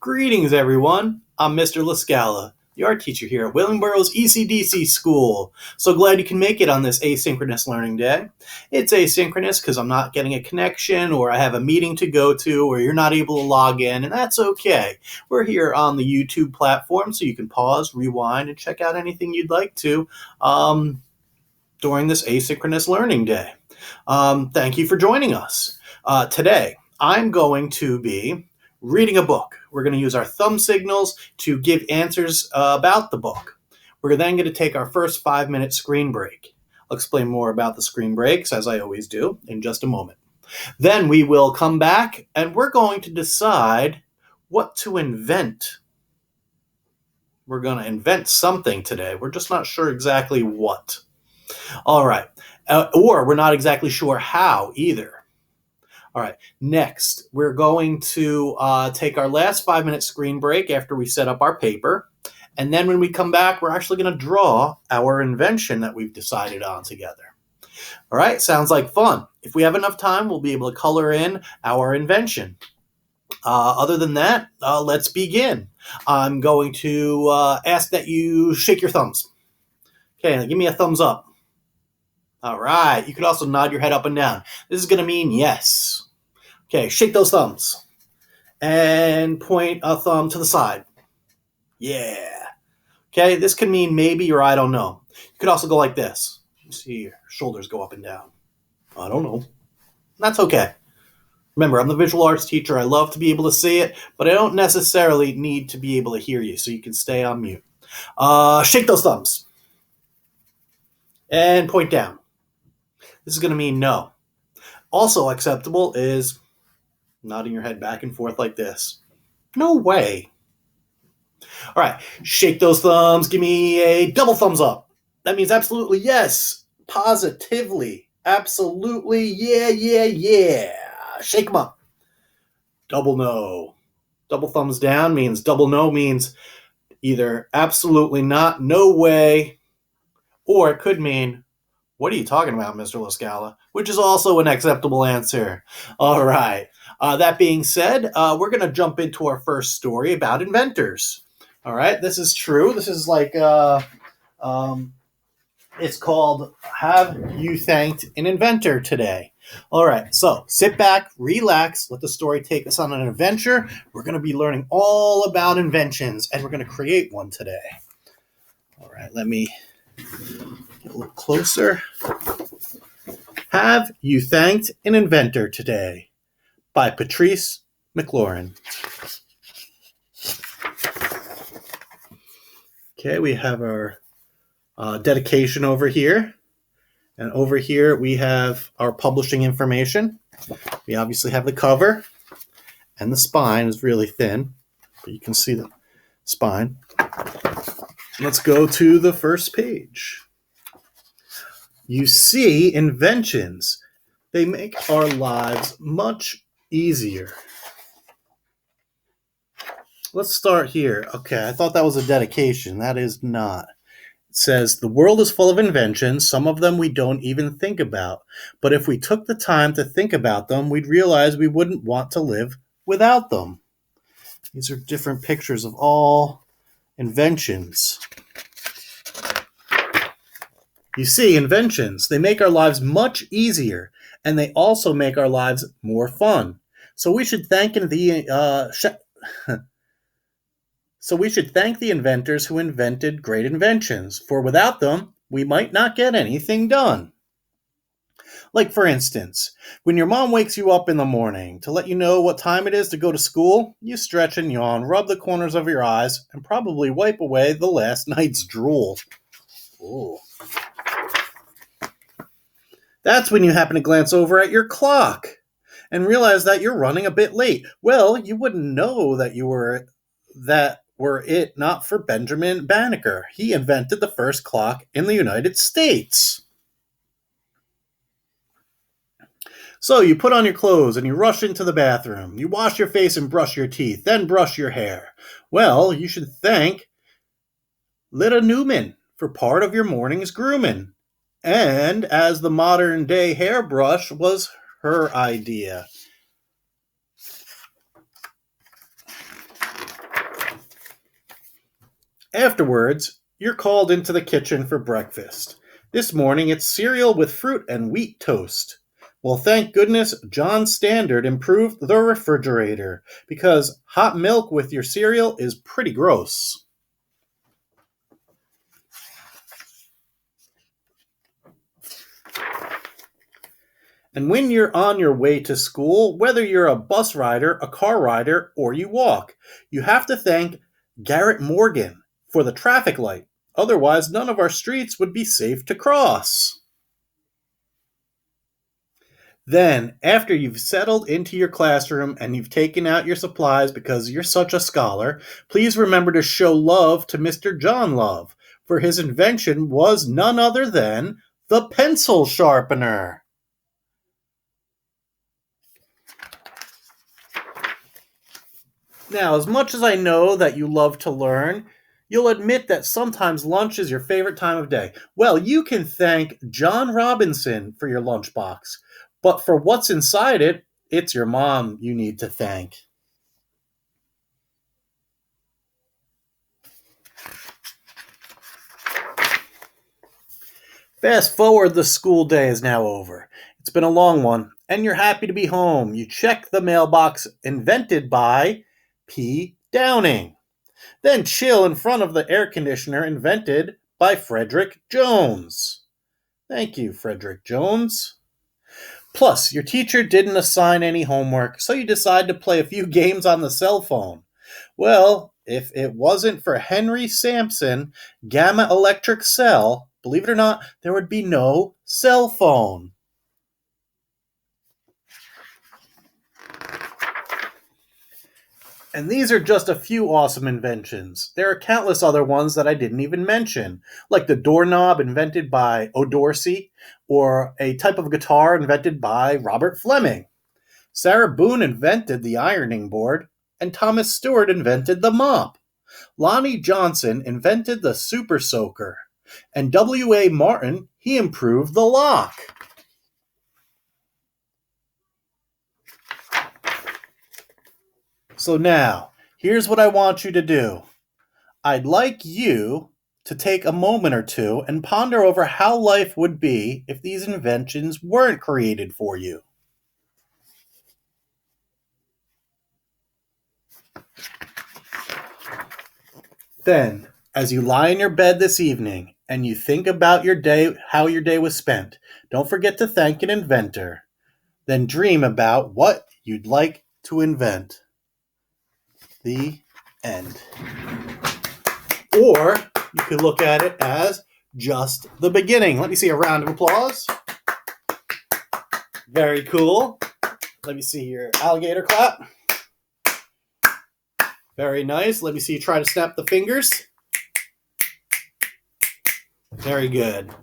Greetings, everyone. I'm Mr. LaScala, the art teacher here at Willingboro's ECDC School. So glad you can make it on this asynchronous learning day. It's asynchronous because I'm not getting a connection, or I have a meeting to go to, or you're not able to log in, and that's okay. We're here on the YouTube platform, so you can pause, rewind, and check out anything you'd like to during this asynchronous learning day. Thank you for joining us. Today, I'm going to be reading a book. We're going to use our thumb signals to give answers about the book. We're then going to take our first 5-minute screen break. I'll explain more about the screen breaks, as I always do, in just a moment. Then we will come back, and we're going to decide what to invent. We're going to invent something today. We're just not sure exactly what. All right. Or we're not exactly sure how either. All right, next, we're going to take our last 5-minute screen break after we set up our paper. And then when we come back, we're actually going to draw our invention that we've decided on together. All right, sounds like fun. If we have enough time, we'll be able to color in our invention. Other than that, let's begin. I'm going to ask that you shake your thumbs. Okay, give me a thumbs up. All right, you could also nod your head up and down. This is going to mean yes. Okay, shake those thumbs. And point a thumb to the side. Yeah. Okay, this could mean maybe or I don't know. You could also go like this. You see your shoulders go up and down. I don't know. That's okay. Remember, I'm the visual arts teacher. I love to be able to see it, but I don't necessarily need to be able to hear you, so you can stay on mute. Shake those thumbs. And point down. This is going to mean no. Also acceptable is nodding your head back and forth like this. No way. All right, shake those thumbs. Give me a double thumbs up. That means absolutely yes. Positively. Absolutely. Yeah. Shake them up. Double no. Double thumbs down means double no means either absolutely not, no way, or it could mean, what are you talking about, Mr. LaScala? Which is also an acceptable answer. All right. That being said, we're going to jump into our first story about inventors. All right. This is true. This is like, it's called Have You Thanked an Inventor Today? All right. So sit back, relax, let the story take us on an adventure. We're going to be learning all about inventions, and we're going to create one today. All right. Let me get a little closer. Have You Thanked an Inventor Today? By Patrice McLaurin. Okay, we have our dedication over here. And over here we have our publishing information. We obviously have the cover. And the spine is really thin, but you can see the spine. Let's go to the first page. You see, inventions, they make our lives much easier. Let's start here. Okay, I thought that was a dedication. That is not. It says, the world is full of inventions, some of them we don't even think about. But if we took the time to think about them, we'd realize we wouldn't want to live without them. These are different pictures of all inventions. You see, inventions, they make our lives much easier, and they also make our lives more fun. So we should thank the inventors who invented great inventions, for without them, we might not get anything done. Like, for instance, when your mom wakes you up in the morning to let you know what time it is to go to school, you stretch and yawn, rub the corners of your eyes, and probably wipe away the last night's drool. Ooh. That's when you happen to glance over at your clock and realize that you're running a bit late. Well, you wouldn't know that were it not for Benjamin Banneker. He invented the first clock in the United States. So you put on your clothes and you rush into the bathroom. You wash your face and brush your teeth, then brush your hair. Well, you should thank Lida Newman for part of your morning's grooming. And as the modern day hairbrush was her idea. Afterwards, you're called into the kitchen for breakfast. This morning it's cereal with fruit and wheat toast. Well, thank goodness John Standard improved the refrigerator because hot milk with your cereal is pretty gross. And when you're on your way to school, whether you're a bus rider, a car rider, or you walk, you have to thank Garrett Morgan for the traffic light. Otherwise, none of our streets would be safe to cross. Then, after you've settled into your classroom and you've taken out your supplies because you're such a scholar, please remember to show love to Mr. John Love, for his invention was none other than the pencil sharpener. Now, as much as I know that you love to learn, you'll admit that sometimes lunch is your favorite time of day. Well, you can thank John Robinson for your lunchbox, but for what's inside it, it's your mom you need to thank. Fast forward, the school day is now over. It's been a long one, and you're happy to be home. You check the mailbox invented by P. Downing. Then chill in front of the air conditioner invented by Frederick Jones. Thank you, Frederick Jones. Plus, your teacher didn't assign any homework, so you decide to play a few games on the cell phone. Well, if it wasn't for Henry Sampson, Gamma Electric Cell, believe it or not, there would be no cell phone. And these are just a few awesome inventions. There are countless other ones that I didn't even mention, like the doorknob invented by O'Dorsey, or a type of guitar invented by Robert Fleming. Sarah Boone invented the ironing board, and Thomas Stewart invented the mop. Lonnie Johnson invented the super soaker, and W.A. Martin, he improved the lock. So now, here's what I want you to do. I'd like you to take a moment or two and ponder over how life would be if these inventions weren't created for you. Then, as you lie in your bed this evening and you think about your day, how your day was spent, don't forget to thank an inventor. Then dream about what you'd like to invent. The end. Or you could look at it as just the beginning. Let me see a round of applause. Very cool. Let me see your alligator clap. Very nice. Let me see you try to snap the fingers. Very good.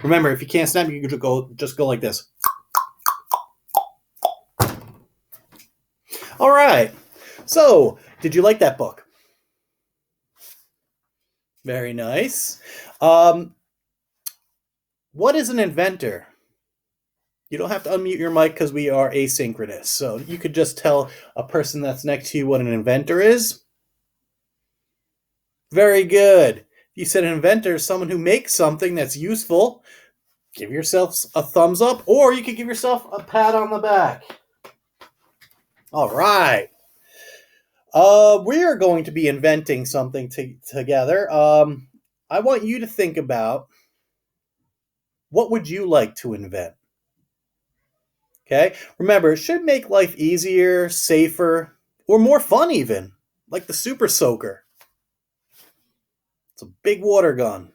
Remember, if you can't snap, you can just go like this. All right. So, did you like that book? Very nice. What is an inventor? You don't have to unmute your mic because we are asynchronous. So you could just tell a person that's next to you what an inventor is. Very good. You said an inventor is someone who makes something that's useful. Give yourself a thumbs up, or you could give yourself a pat on the back. All right. We are going to be inventing something together. I want you to think about what would you like to invent? Okay? Remember, it should make life easier, safer, or more fun even, like the Super Soaker. It's a big water gun.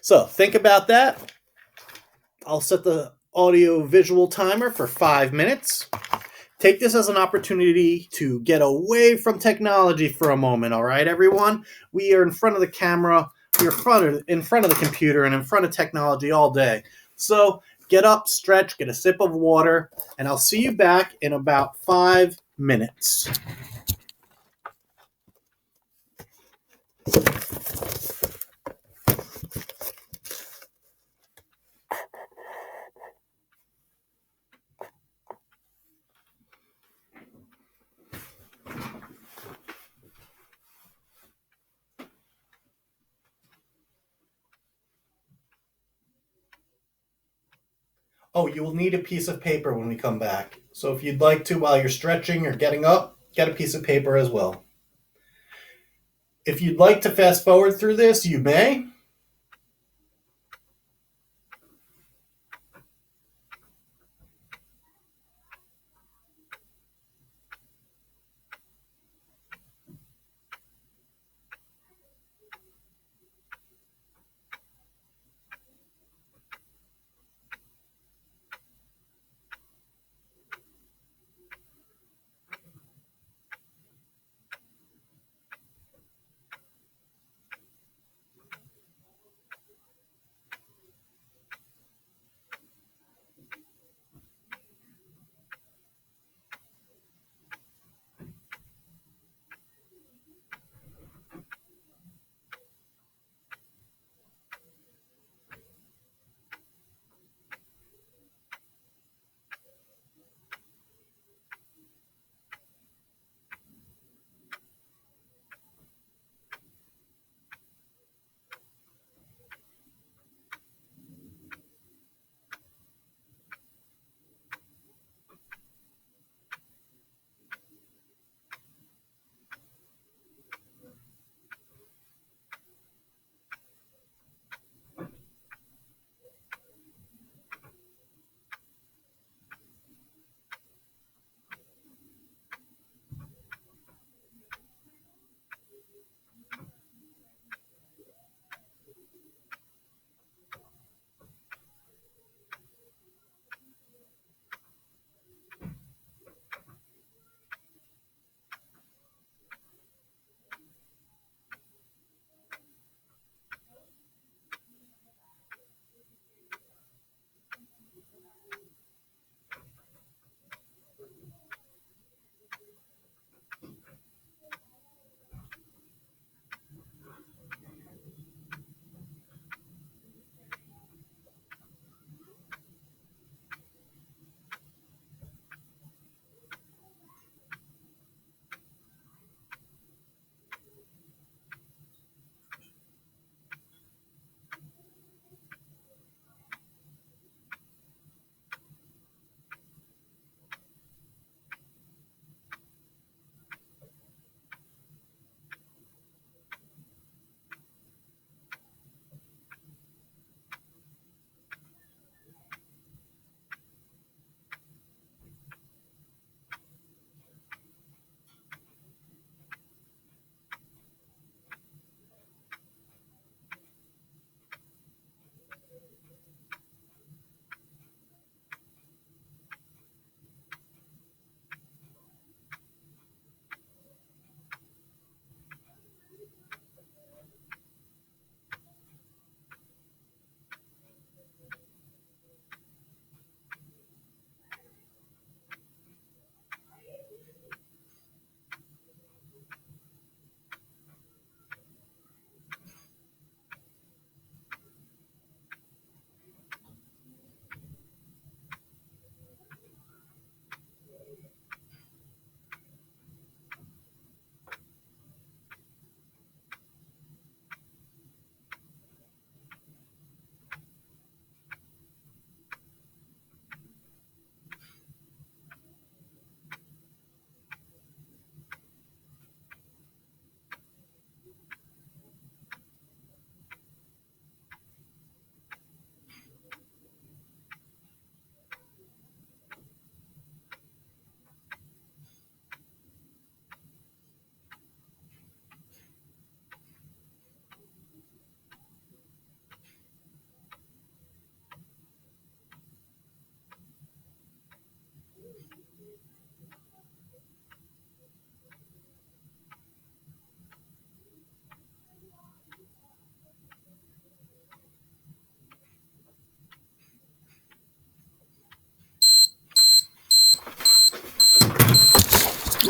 So, think about that. I'll set the audio visual timer for 5 minutes. Take this as an opportunity to get away from technology for a moment, all right, everyone? We are in front of the camera, we're in front of the computer, and in front of technology all day. So get up, stretch, get a sip of water, and I'll see you back in about 5 minutes. Oh, you will need a piece of paper when we come back. So if you'd like to, while you're stretching or getting up, get a piece of paper as well. If you'd like to fast forward through this, you may.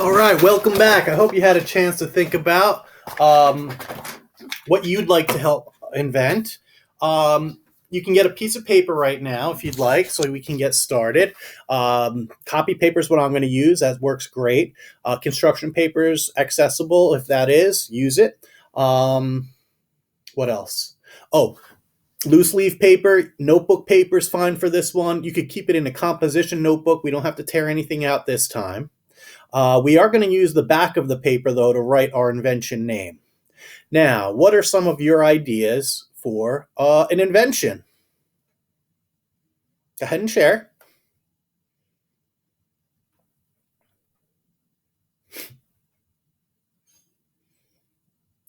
All right, welcome back. I hope you had a chance to think about um, what you'd like to help invent. You can get a piece of paper right now if you'd like, so we can get started. Copy paper is what I'm going to use. That works great. Construction paper is accessible. If that is, use it. What else? Oh, Loose leaf paper, notebook paper is fine for this one. You could keep it in a composition notebook. We don't have to tear anything out this time. We are going to use the back of the paper, though, to write our invention name. Now, what are some of your ideas for an invention? Go ahead and share.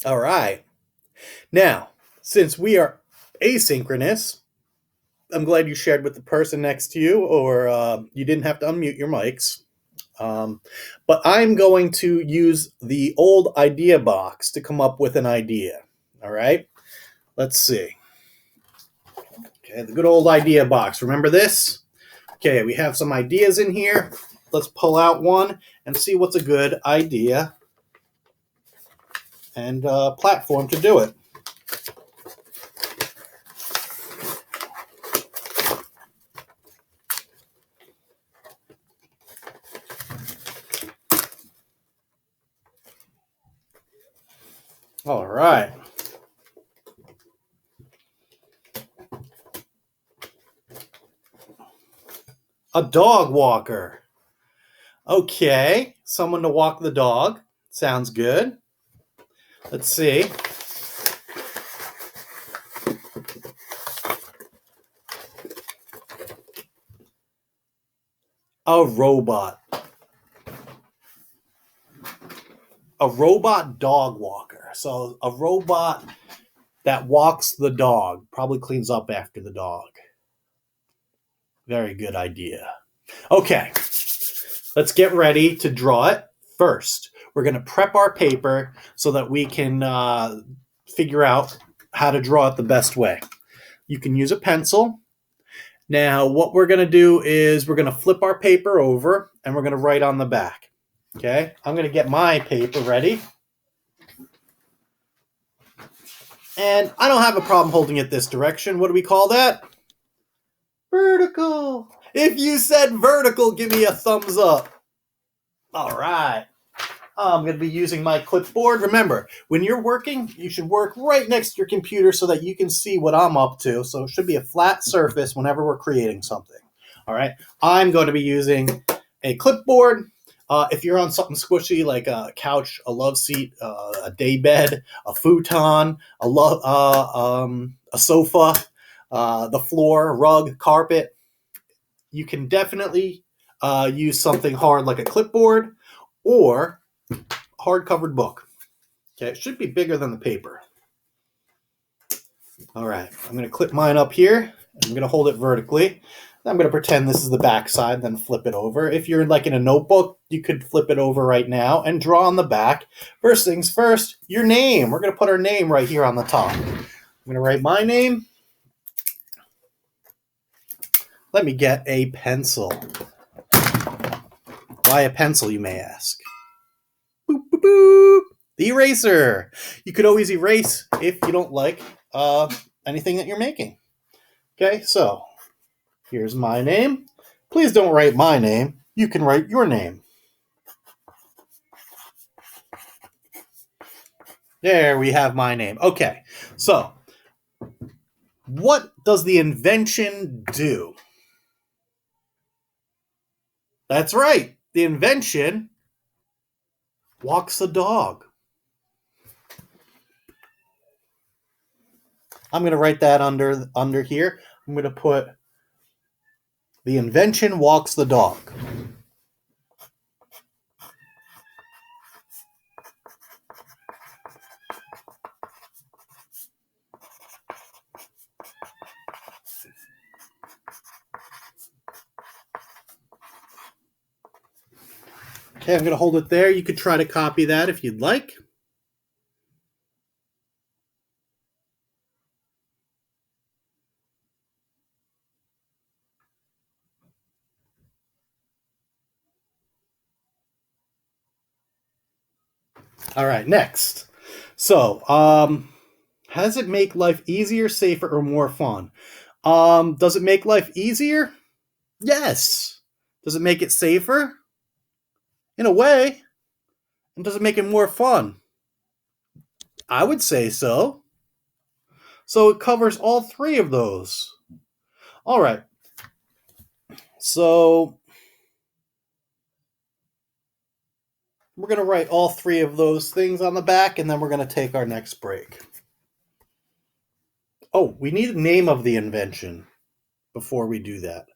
All right. Now, since we are asynchronous, I'm glad you shared with the person next to you, or you didn't have to unmute your mics. But I'm going to use the old idea box to come up with an idea. All right. Let's see. Okay, the good old idea box. Remember this? Okay, we have some ideas in here. Let's pull out one and see what's a good idea and platform to do it. All right. A dog walker. Okay, someone to walk the dog. Sounds good. Let's see. A robot. A robot dog walker. So a robot that walks the dog, probably cleans up after the dog. Very good idea. Okay, let's get ready to draw it. First, we're going to prep our paper so that we can figure out how to draw it the best way. You can use a pencil. Now, what we're going to do is we're going to flip our paper over and we're going to write on the back. Okay, I'm going to get my paper ready. And I don't have a problem holding it this direction. What do we call that? Vertical. If you said vertical, give me a thumbs up. All right. I'm going to be using my clipboard. Remember, when you're working, you should work right next to your computer so that you can see what I'm up to. So it should be a flat surface whenever we're creating something. All right. I'm going to be using a clipboard. If you're on something squishy like a couch, a love seat, a day bed, a futon, a sofa, the floor, rug, carpet, you can definitely use something hard like a clipboard or hard-covered book. Okay, it should be bigger than the paper. All right, I'm going to clip mine up here. I'm going to hold it vertically. I'm going to pretend this is the back side, then flip it over. If you're like in a notebook, you could flip it over right now and draw on the back. First things first, your name. We're going to put our name right here on the top. I'm going to write my name. Let me get a pencil. Why a pencil, you may ask? Boop, boop, boop. The eraser. You could always erase if you don't like anything that you're making. Okay, so here's my name. Please don't write my name. You can write your name. There we have my name. Okay, so what does the invention do? That's right. The invention walks the dog. I'm going to write that under here. I'm going to put the invention walks the dog. Okay, I'm going to hold it there. You could try to copy that if you'd like. All right, next. So, how does it make life easier, safer, or more fun? Does it make life easier? Yes. Does it make it safer? In a way. And does it make it more fun? I would say so. So it covers all three of those. All right. So we're going to write all three of those things on the back, and then we're going to take our next break. Oh, we need the name of the invention before we do that.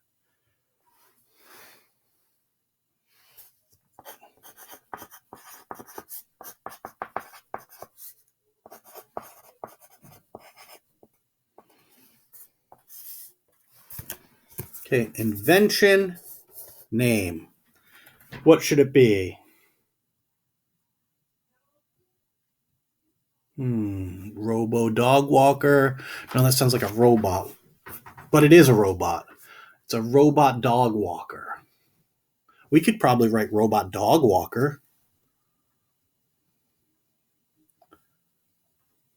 Okay, invention name. What should it be? Robo dog walker. No, that sounds like a robot. But it is a robot. It's a robot dog walker. We could probably write robot dog walker.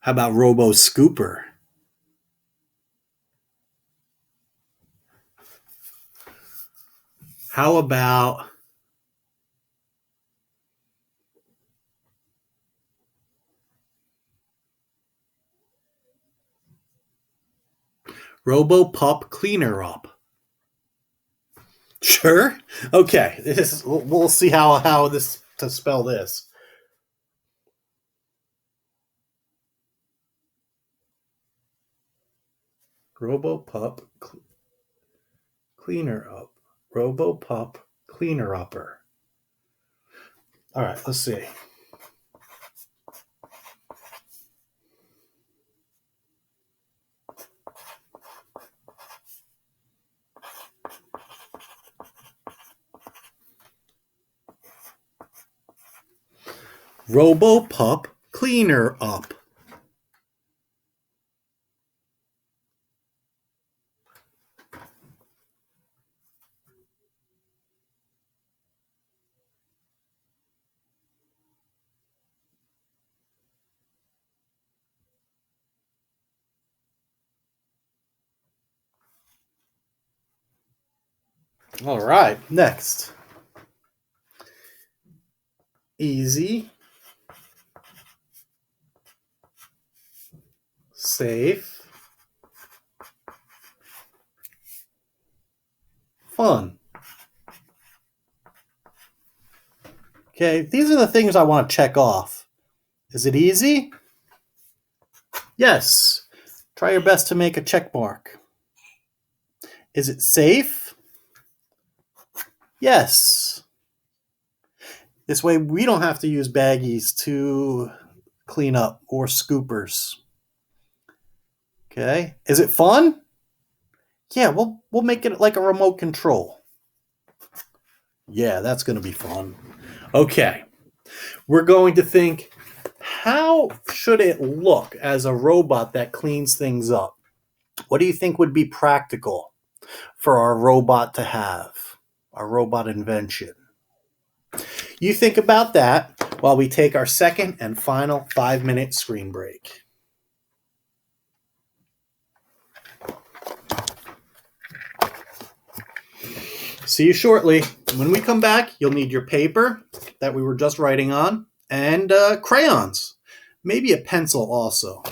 How about robo scooper? How about robo pup cleaner up? Sure. Okay. We'll see how this to spell this. Robo pup cleaner up. Robo pup cleaner upper. All right. Let's see. Robo pup cleaner up. All right. Next. Easy. Safe. Fun. Okay, these are the things I want to check off. Is it easy? Yes. Try your best to make a check mark. Is it safe? Yes. This way we don't have to use baggies to clean up or scoopers. Okay. Is it fun? Yeah, we'll make it like a remote control. Yeah, that's going to be fun. Okay. We're going to think, how should it look as a robot that cleans things up? What do you think would be practical for our robot to have? Our robot invention. You think about that while we take our second and final 5-minute screen break. See you shortly. When we come back, you'll need your paper that we were just writing on and crayons. Maybe a pencil also.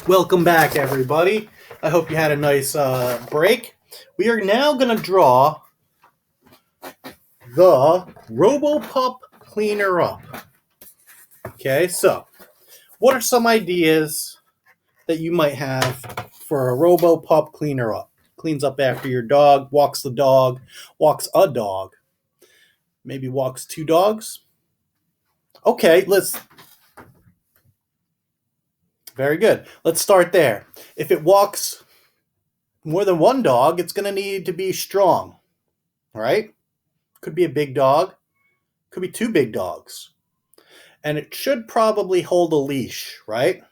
Welcome back, everybody. I hope you had a nice break. We are now going to draw the RoboPup Cleaner Up. Okay, so what are some ideas that you might have for a RoboPup Cleaner Up? Cleans up after your dog, walks a dog, maybe walks two dogs. Okay, very good. Let's start there. If it walks more than one dog, it's going to need to be strong, right? Could be a big dog, could be two big dogs. And it should probably hold a leash, right?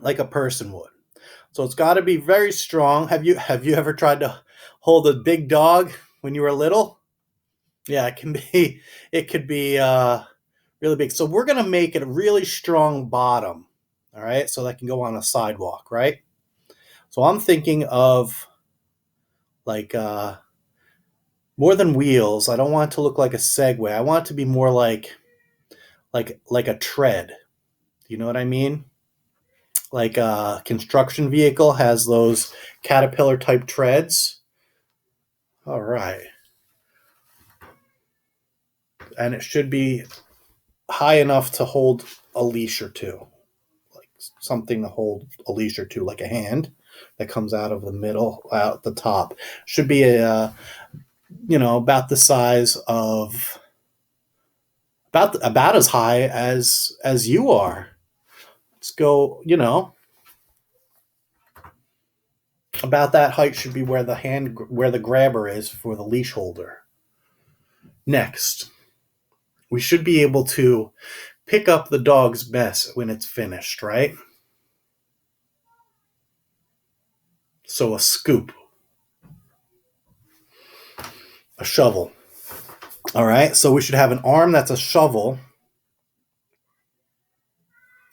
Like a person would. So it's got to be very strong. Have you ever tried to hold a big dog when you were little? Yeah, it could be really big. So we're going to make it a really strong bottom, all right? So that can go on a sidewalk, right? So I'm thinking of like more than wheels. I don't want it to look like a Segway. I want it to be more like a tread. You know what I mean? Like a construction vehicle has those caterpillar type treads. All right. And it should be high enough to hold a leash or two, like something to hold a leash or two, like a hand that comes out of the middle, out the top. Should be about the size of about as high as you are. Let's go, about that height should be where the grabber is for the leash holder. Next, we should be able to pick up the dog's mess when it's finished, right? So a scoop, a shovel. All right, so we should have an arm that's a shovel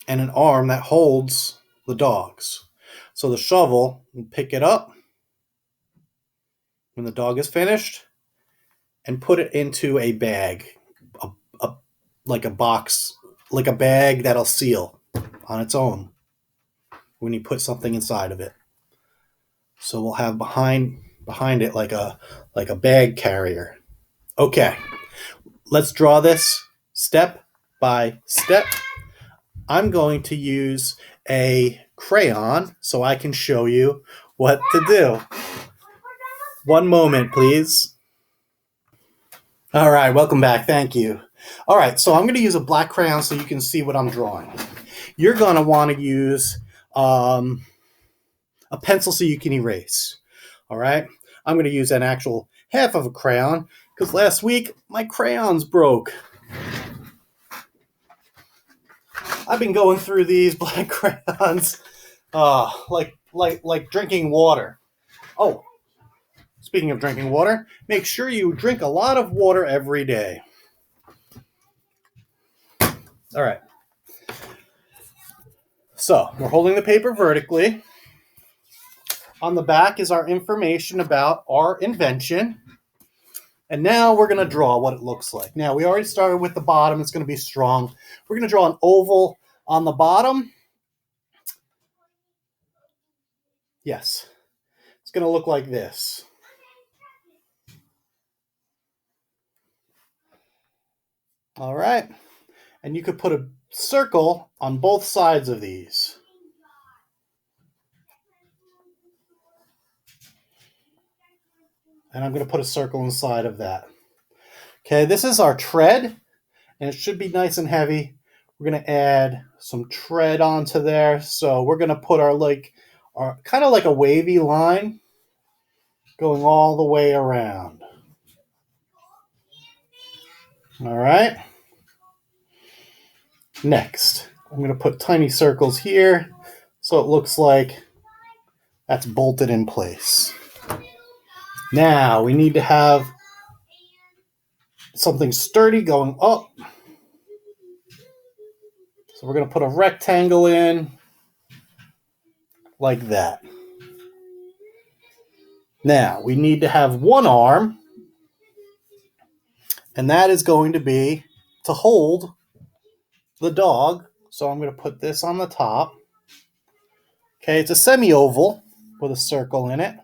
and an arm that holds the dogs. So the shovel will pick it up when the dog is finished and put it into a bag, a, a, like a box, like a bag that'll seal on its own when you put something inside of it. So we'll have behind it like a bag carrier. Okay, let's draw this step by step. I'm going to use a crayon so I can show you what to do. One moment, please. All right, welcome back. Thank you. All right, so I'm going to use a black crayon so you can see what I'm drawing. You're going to want to use a pencil so you can erase. All right, I'm going to use an actual half of a crayon because last week my crayons broke. I've been going through these black crayons like drinking water. Oh, speaking of drinking water, make sure you drink a lot of water every day. All right. So we're holding the paper vertically. On the back is our information about our invention. And now we're going to draw what it looks like. Now, we already started with the bottom. It's going to be strong. We're going to draw an oval on the bottom. Yes. It's going to look like this. All right. And you could put a circle on both sides of these. And I'm going to put a circle inside of that. Okay, this is our tread, and it should be nice and heavy. We're going to add some tread onto there. So we're going to put our kind of like a wavy line going all the way around. All right. Next, I'm going to put tiny circles here so it looks like that's bolted in place. Now we need to have something sturdy going up. So we're going to put a rectangle in like that. Now we need to have one arm, and that is going to be to hold the dog. So I'm going to put this on the top. Okay, it's a semi-oval with a circle in it.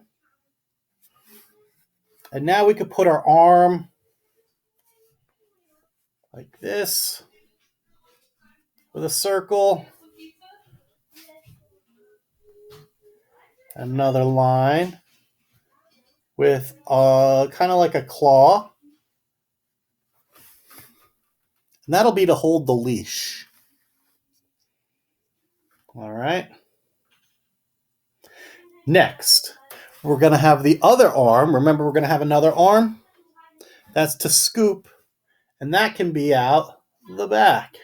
And now we could put our arm like this with a circle. Another line with kind of like a claw. And that'll be to hold the leash. All right. Next, we're going to have the other arm. Remember, we're going to have another arm. That's to scoop. And that can be out the back.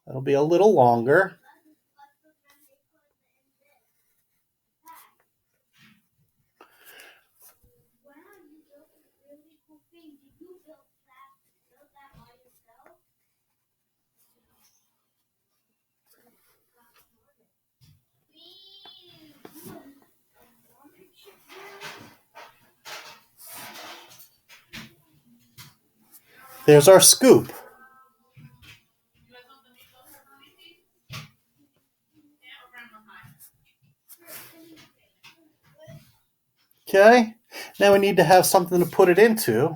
That'll be a little longer. There's our scoop. Okay, now we need to have something to put it into.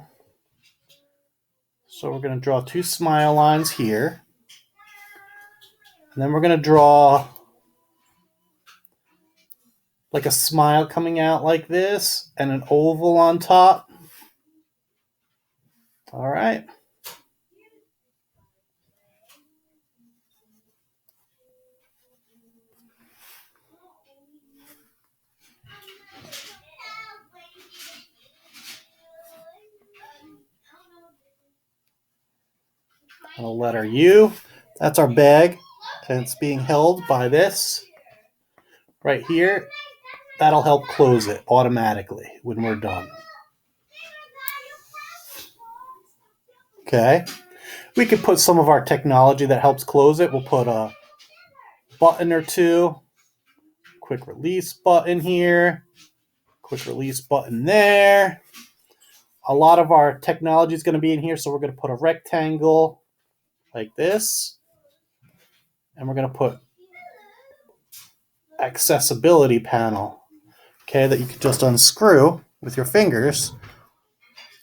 So we're going to draw two smile lines here. And then we're going to draw like a smile coming out like this and an oval on top. All right. And a letter U. That's our bag. And it's being held by this right here. That'll help close it automatically when we're done. Okay. We could put some of our technology that helps close it. We'll put a button or two. Quick release button here. Quick release button there. A lot of our technology is going to be in here, so we're going to put a rectangle like this. And we're going to put accessibility panel, okay, that you can just unscrew with your fingers.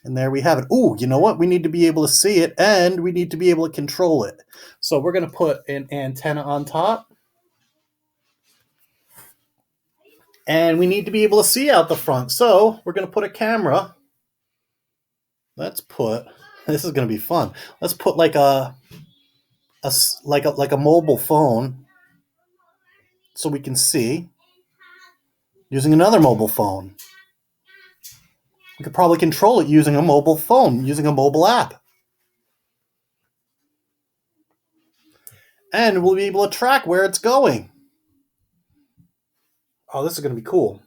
And there we have it. Ooh, you know what? We need to be able to see it, and we need to be able to control it. So we're going to put an antenna on top. And we need to be able to see out the front. So we're going to put a camera. Let's put, this is going to be fun. Let's put like a mobile phone so we can see using another mobile phone. We could probably control it using a mobile phone, using a mobile app. And we'll be able to track where it's going. Oh, this is going to be cool.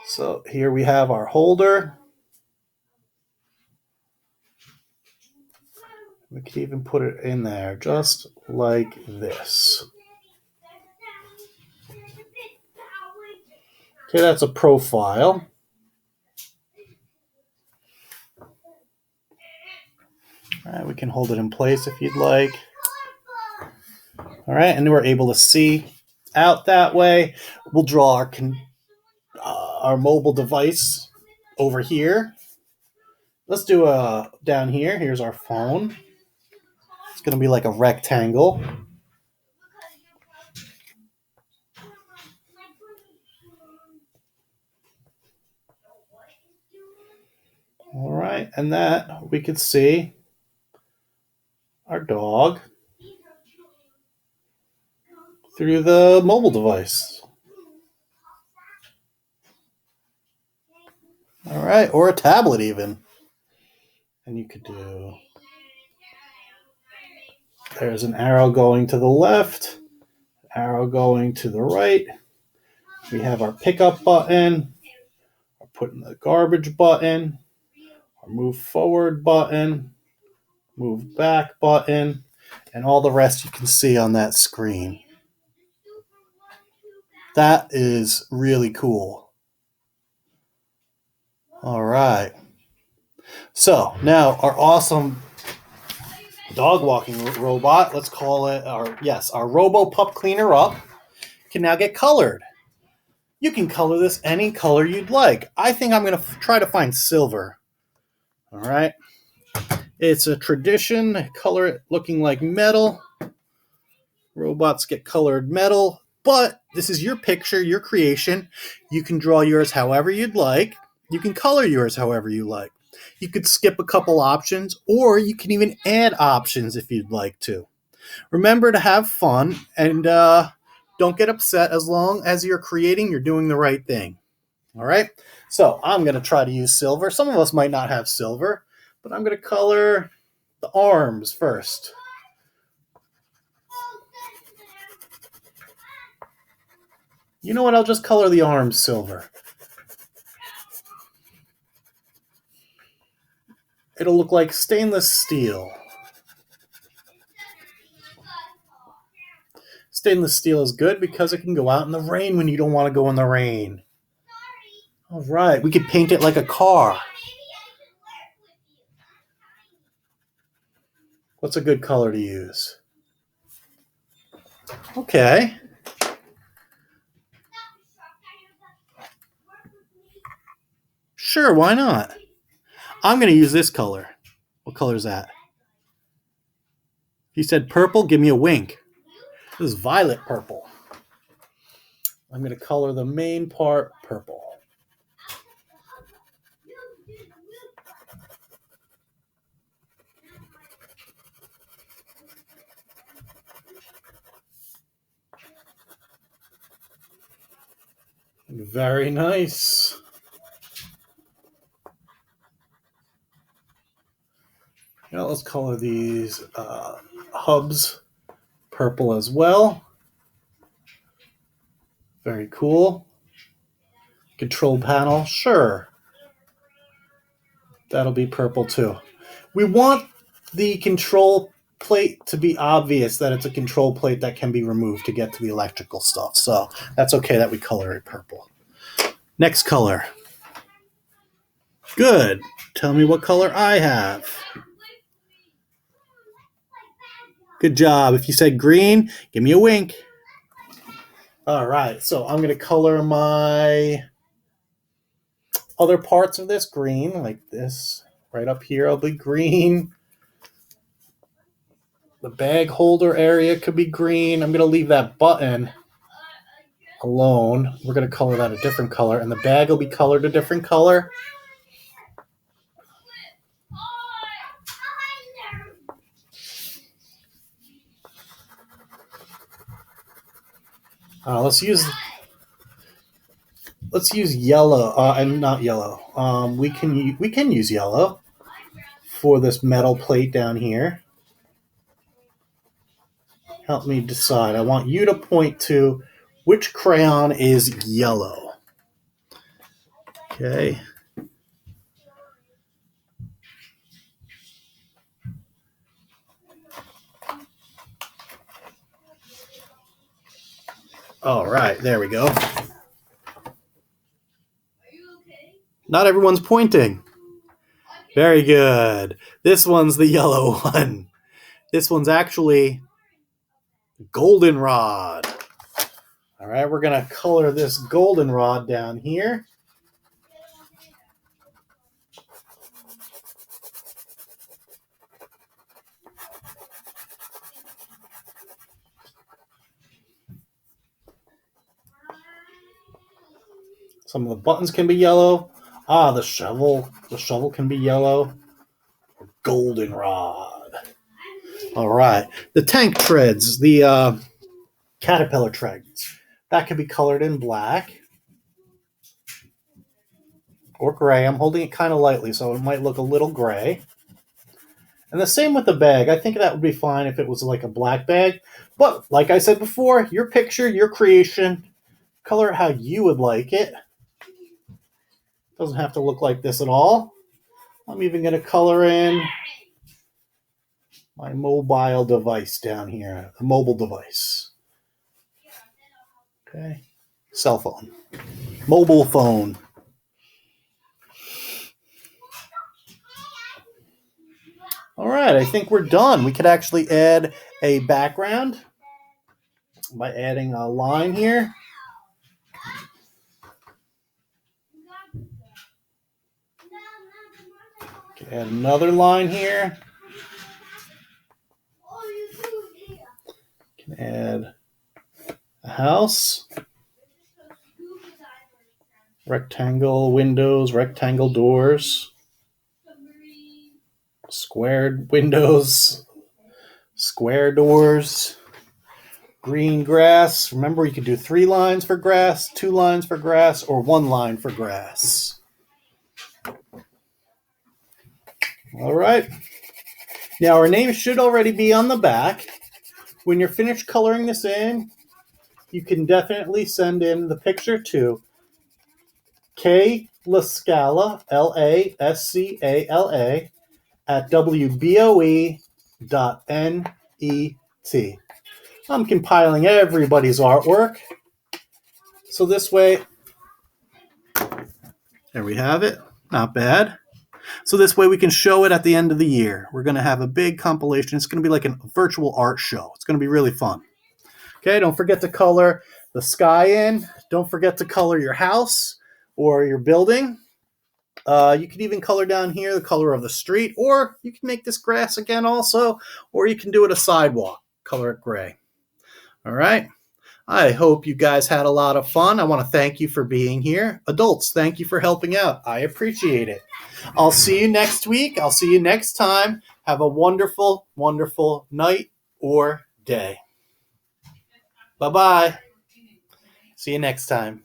So here we have our holder. We could even put it in there just like this. Okay, that's a profile. All right, we can hold it in place if you'd like. All right, and we're able to see out that way. We'll draw our mobile device over here. Let's do down here. Here's our phone. It's going to be like a rectangle. All right, and that we could see our dog through the mobile device. All right, or a tablet even. And you could do, there's an arrow going to the left, arrow going to the right. We have our pickup button, our put in the garbage button, our move forward button, move back button, and all the rest you can see on that screen. That is really cool. All right. So now our awesome dog walking robot. Let's call it our Robo Pup Cleaner Up can now get colored. You can color this any color you'd like. I think I'm going to try to find silver. All right. It's a tradition. Color it looking like metal. Robots get colored metal. But this is your picture, your creation. You can draw yours however you'd like. You can color yours however you like. You could skip a couple options, or you can even add options if you'd like to. Remember to have fun and don't get upset. As long as you're creating, you're doing the right thing. All right? So I'm going to try to use silver. Some of us might not have silver, but I'm going to color the arms first. You know what? I'll just color the arms silver. It'll look like stainless steel. Stainless steel is good because it can go out in the rain when you don't want to go in the rain. All right, we could paint it like a car. What's a good color to use? Okay. Sure, why not? I'm going to use this color. What color is that? You said purple? Give me a wink. This is violet purple. I'm going to color the main part purple. Very nice. Now let's color these hubs purple as well. Very cool. Control panel, sure. That'll be purple too. We want the control plate to be obvious that it's a control plate that can be removed to get to the electrical stuff. So that's okay that we color it purple. Next color. Good. Tell me what color I have. Good job. If you said green, give me a wink. All right. So I'm going to color my other parts of this green, like this. Right up here, I'll be green. The bag holder area could be green. I'm going to leave that button alone. We're going to color that a different color, and the bag will be colored a different color. Let's use yellow, and not yellow. We can use yellow for this metal plate down here. Help me decide. I want you to point to which crayon is yellow. Okay. All right, there we go. Not everyone's pointing. Very good. This one's the yellow one. This one's actually goldenrod. All right, we're going to color this goldenrod down here. Some of the buttons can be yellow. The shovel can be yellow. Goldenrod. All right. The tank treads, the caterpillar treads, that could be colored in black or gray. I'm holding it kind of lightly, so it might look a little gray. And the same with the bag. I think that would be fine if it was like a black bag. But like I said before, your picture, your creation, color it how you would like it. Doesn't have to look like this at all. I'm even going to color in my mobile device down here, the mobile device. Okay, cell phone, mobile phone. All right, I think we're done. We could actually add a background by adding a line here. Add another line here. Can add a house. Rectangle windows, rectangle doors. Squared windows, square doors. Green grass. Remember, you could do 3 lines for grass, 2 lines for grass, or 1 line for grass. All right. Now, our name should already be on the back. When you're finished coloring this in, you can definitely send in the picture to K Lascala, Lascala, at wboe.net. I'm compiling everybody's artwork. So this way, there we have it. Not bad. So this way we can show it at the end of the year. We're going to have a big compilation. It's going to be like a virtual art show. It's going to be really fun. Okay, don't forget to color the sky in. Don't forget to color your house or your building. You can even color down here the color of the street, or you can make this grass again also, or you can do it a sidewalk. Color it gray. All right. I hope you guys had a lot of fun. I want to thank you for being here. Adults, thank you for helping out. I appreciate it. I'll see you next week. I'll see you next time. Have a wonderful, wonderful night or day. Bye-bye. See you next time.